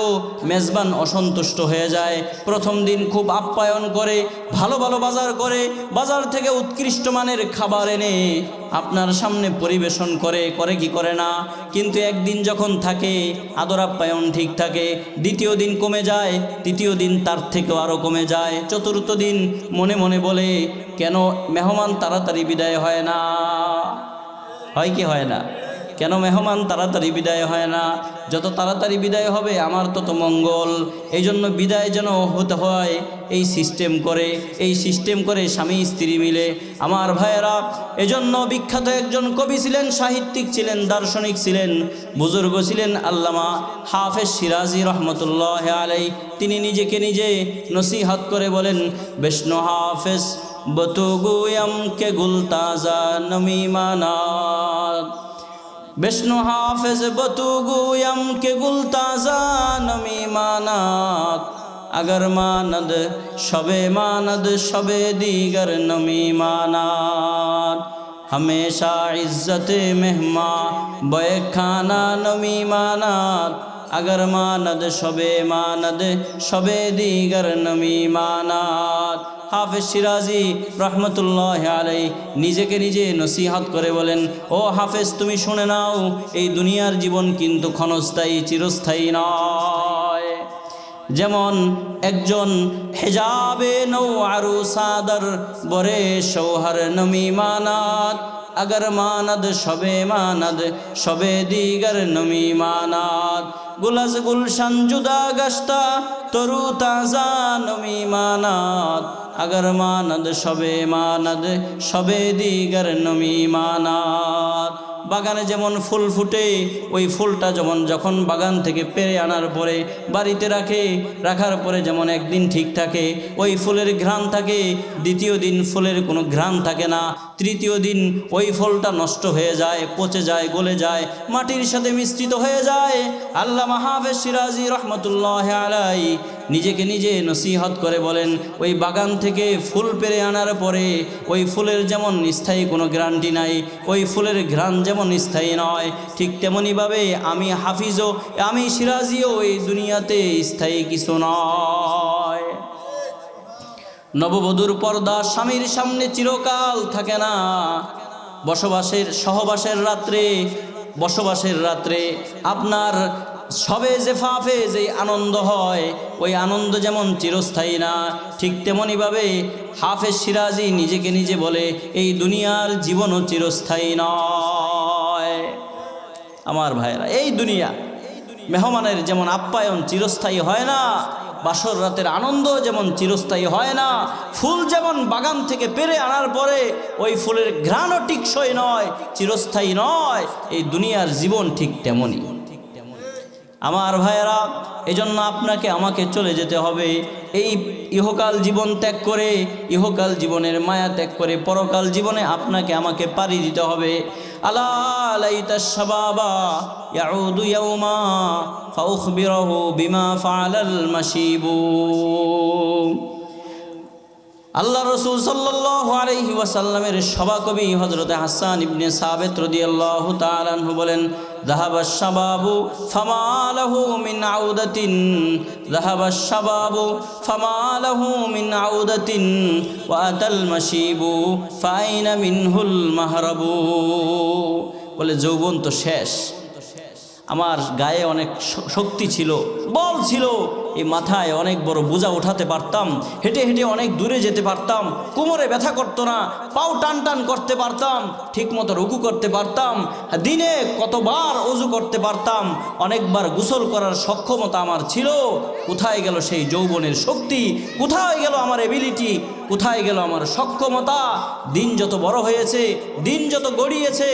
মেজবান অসন্তুষ্ট হয়ে যায়। প্রথম দিন খুব আপ্যায়ন করে, ভালো ভালো বাজার করে, বাজার থেকে উৎকৃষ্ট মানের খাবার এনে আপনার সামনে পরিবেশন করে কি করে না? কিন্তু একদিন যখন থাকে, আদর আপ্যায়ন ঠিক থাকে, দ্বিতীয় দিন কমে যায়, তৃতীয় দিন তার থেকেও আরও কমে যায়, চতুর্থ দিন মনে মনে বলে, কেন মেহমান তাড়াতাড়ি বিদায় হয় না? হয় কি হয় না? কেন মেহমান তাড়াতাড়ি বিদায় হয় না? যত তাড়াতাড়ি বিদায় হবে আমার তত মঙ্গল। এই জন্য বিদায় যেন হতে হয় এই সিস্টেম করে স্বামী স্ত্রী মিলে। আমার ভাইয়েরা, এজন্য বিখ্যাত একজন কবি ছিলেন, সাহিত্যিক ছিলেন, দার্শনিক ছিলেন, বুজুর্গ ছিলেন আল্লামা হাফেজ শিরাজি রহমতুল্লাহ আলাই। তিনি নিজেকে নিজে নসিহত করে বলেন, বিষ্ণু হাফেজ বতুগুয়াম কে গুলতাজা নমিমানাত, বিষ্ণু হাফেজ বতুগুয়াম কে গুলতাজা নমিমানাত, अगर मानद शबे दीगर नमी मानात, हमेशा इज्जत मेहमा बे खाना नमी मानात, अगर मानद शबे दीगर नमी मानात। হাফেজ শিরাজি রহমতুল্লাহ আলাই নিজেকে নিজে নসিহত করে বলেন, ও হাফেজ, তুমি শুনে নাও, এই দুনিয়ার জীবন কিন্তু ক্ষণস্থায়ী, চিরস্থায়ী নয়। যেমন একজন হেজাবে নৌ আরু সাদর বরে শৌহর নমি মানাত, अगर मानद शबे दीगर नमी मानात, गुलज गुलशन जुदा गश्ता तरु ताज़ा नमी मानात, अगर मानद शबे दीगर नमी मानात। বাগানে যেমন ফুল ফুটে, ওই ফুলটা যখন বাগান থেকে পেরে আনার পরে বাড়িতে রাখার পরে যেমন একদিন ঠিক থাকে, ওই ফুলের ঘ্রাণ থাকে, দ্বিতীয় দিন ফুলের কোনো ঘ্রাণ থাকে না, তৃতীয় দিন ওই ফলটা নষ্ট হয়ে যায়, পচে যায়, গলে যায়, মাটির সাথে মিশ্রিত হয়ে যায়। আল্লামা হাফেজ শিরাজি রহমতুল্লাহ আলাই নিজেকে নিজে নসিহত করে বলেন, ওই বাগান থেকে ফুল পেরে আনার পরে ওই ফুলের যেমন স্থায়ী কোনো গ্যারান্টি নাই, ওই ফুলের ঘ্রাণ যেমন স্থায়ী নয়, ঠিক তেমনিভাবে আমি হাফিজও, আমি শিরাজিও এই দুনিয়াতে স্থায়ী কিছু নয়। নববধূর পর্দা স্বামীর সামনে চিরকাল থাকে না। বসবাসের রাত্রে আপনার সবে জেফাফে যে আনন্দ হয়, ওই আনন্দ যেমন চিরস্থায়ী না, ঠিক তেমনিভাবে হাফেজ সিরাজি নিজেকে নিজে বলে এই দুনিয়ার জীবনও চিরস্থায়ী নয়। আমার ভাইরা, এই দুনিয়া মেহমানের যেমন আপ্যায়ন চিরস্থায়ী হয় না, বাসর রাতের আনন্দ যেমন চিরস্থায়ী হয় না, ফুল যেমন বাগান থেকে পেরে আনার পরে ওই ফুলের ঘ্রাণও টিকসই নয়, চিরস্থায়ী নয়, এই দুনিয়ার জীবন ঠিক তেমনই। আমার ভাইয়েরা, এজন্য আপনাকে আমাকে চলে যেতে হবে। এই ইহকাল জীবন ত্যাগ করে, ইহকাল জীবনের মায়া ত্যাগ করে পরকাল জীবনে আপনাকে আমাকে পাড়ি দিতে হবে। আলা লাইতাশ শাবাবা ইয়াউদু ইয়াউমা ফাউখবিরহু বিমা ফাআলাল মাশিবু। আল্লাহ রাসূল সাল্লাল্লাহু আলাইহি ওয়াসাল্লামের সভাকবি হযরত হাসান ইবনে সাবিত রাদিয়াল্লাহু তাআলা আনহু বলেন, যাহাবাশ শাবাবু ফামা লাহু মিন আউদাতিন, যাহাবাশ শাবাবু ফামা লাহু মিন আউদাতিন ওয়া আতাল মাশিবু ফাইনা মিনহুল মাহরাবু। বলে যৌবন তো শেষ, আমার গায়ে অনেক শক্তি ছিল, বল ছিল, এই মাথায় অনেক বড় বোঝা উঠাতে পারতাম, হেঁটে হেঁটে অনেক দূরে যেতে পারতাম, কোমরে ব্যথা করতো না, পাও টান টান করতে পারতাম, ঠিকমতো রুকু করতে পারতাম, দিনে কতবার ওযু করতে পারতাম, অনেকবার গোসল করার সক্ষমতা আমার ছিল। কোথায় গেল সেই যৌবনের শক্তি? কোথায় গেল আমার এবিলিটি? কোথায় গেল আমার সক্ষমতা? দিন যত বড় হয়েছে, দিন যত গড়িয়েছে,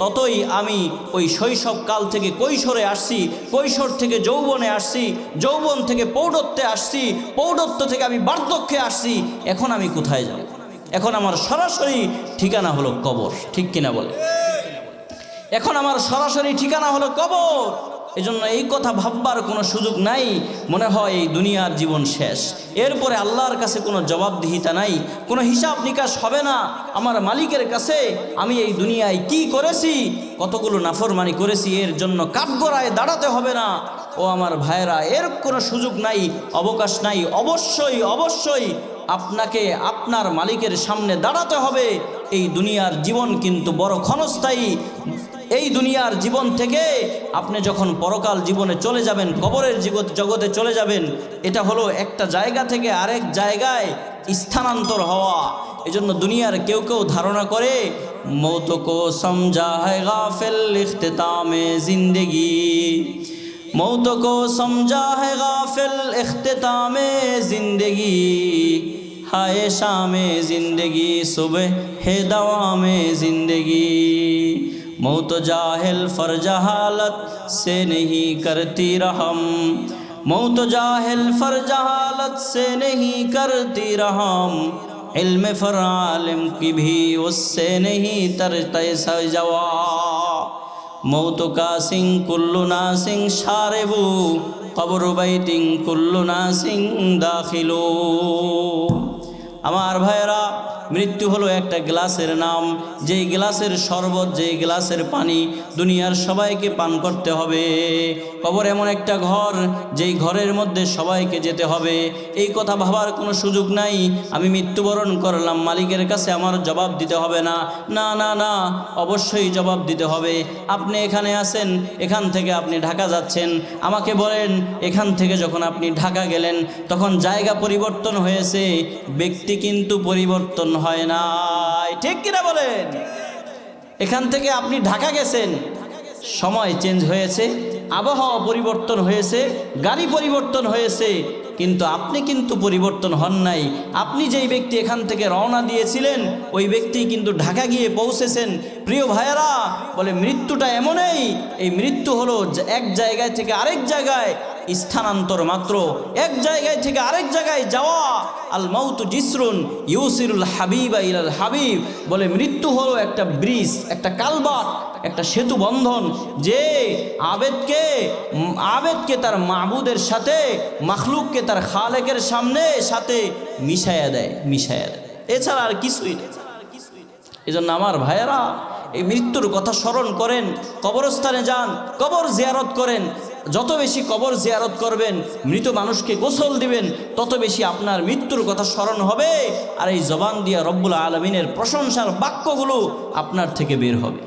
ততই আমি ওই শৈশবকাল থেকে কৈশোরে আসছি, কৈশোর থেকে যৌবনে আসছি, যৌবন থেকে প্রৌঢ়ত্বে আসছি, প্রৌঢ়ত্ব থেকে আমি বার্ধক্যে আসছি। এখন আমি কোথায় যাব? এখন আমার সরাসরি ঠিকানা হলো কবর, ঠিক কিনা বলে? এখন আমার সরাসরি ঠিকানা হলো কবর। এজন্য এই কথা ভাববার কোনো সুযোগ নাই। মনে হয় এই দুনিয়ার জীবন শেষ, এরপরে আল্লাহর কাছে কোনো জবাবদিহিতা নাই, কোনো হিসাব নিকাশ হবে না আমার মালিকের কাছে। আমি এই দুনিয়ায় কি করেছি, কতগুলো নাফরমানি করেছি, এর জন্য কাঠগড়ায় দাঁড়াতে হবে না। ও আমার ভাইরা, এর কোনো সুযোগ নাই, অবকাশ নাই। অবশ্যই অবশ্যই আপনাকে আপনার মালিকের সামনে দাঁড়াতে হবে। এই দুনিয়ার জীবন কিন্তু বড় ক্ষণস্থায়ী। এই দুনিয়ার জীবন থেকে আপনি যখন পরকাল জীবনে চলে যাবেন, কবরের জগতে চলে যাবেন, এটা হলো একটা জায়গা থেকে আরেক জায়গায় স্থানান্তর হওয়া। এজন্য দুনিয়ার কেউ কেউ ধারণা করে মৌত কো সমঝা है गाफिल इख्तितामे जिंदगी, मौत को समझा है गाफिल इख्तितामे जिंदगी, हाय शामे जिंदगी सुबह है दवामे जिंदगी, मौत जाहिल फर्ज हालत से नहीं करती रहम, मौत जाहिल फर्ज हालत से नहीं करती रहम, इल्म फर आलिम की भी उससे नहीं तरते सजवा, मौत का सिंह कुल्लु नासिंग शारेबू, कब्र बैतिंग कुल्लु नासिंग दाखिलो। আমার ভাইরা, মৃত্যু হলো একটা গ্লাসের নাম, যেই গ্লাসের শরবত, যেই গ্লাসের পানি দুনিয়ার সবাইকে পান করতে হবে। কবর এমন একটা ঘর, যেই ঘরের মধ্যে সবাইকে যেতে হবে। এই কথা ভাবার কোনো সুযোগ নাই আমি মৃত্যুবরণ করলাম, মালিকের কাছে আমার জবাব দিতে হবে না। না না না, অবশ্যই জবাব দিতে হবে। আপনি এখানে আছেন, এখান থেকে আপনি ঢাকা যাচ্ছেন, আমাকে বলেন এখান থেকে যখন আপনি ঢাকা গেলেন তখন জায়গা পরিবর্তন হয়েছে, ব্যক্তি কিন্তু পরিবর্তন হয় নাই, ঠিক কিনা বলেন? এখান থেকে আপনি ঢাকা গেছেন, সময় চেঞ্জ হয়েছে, আবহাওয়া পরিবর্তন হয়েছে, গাড়ি পরিবর্তন হয়েছে, কিন্তু আপনি কিন্তু পরিবর্তন হন নাই। আপনি যেই ব্যক্তি এখান থেকে রওনা দিয়েছিলেন, ওই ব্যক্তি কিন্তু ঢাকা গিয়ে পৌঁছেছেন। প্রিয় ভাইয়েরা, বলে মৃত্যুটা এমনই, এই মৃত্যু হলো এক জায়গায় থেকে আরেক জায়গায় স্থানান্তর মাত্র, এক জায়গায় থেকে আরেক জায়গায় যাওয়া। আল মাউতু জিসরুন ইউসিরুল হাবিবা ইলাল হাবিব, বলে মৃত্যু হলো একটা ব্রিজ, একটা কালভার্ট, একটা সেতু বন্ধন, যে আবেদকে তার মাবুদের সাথে, মাখলুককে তার খালেকের সাথে মিশাইয়া দেয়। এছাড়া আর কিছুই না। এজন্য আমার ভাইয়েরা, এই মৃত্যুর কথা স্মরণ করেন, কবরস্থানে যান, কবর জিয়ারত করেন। যত বেশি কবর জিয়ারত করবেন, মৃত মানুষকে গোসল দিবেন, তত বেশি আপনার মৃত্যুর কথা স্মরণ হবে, আর এই জবান দিয়া রব্বুল আলামিনের প্রশংসার বাক্যগুলো আপনার থেকে বের হবে।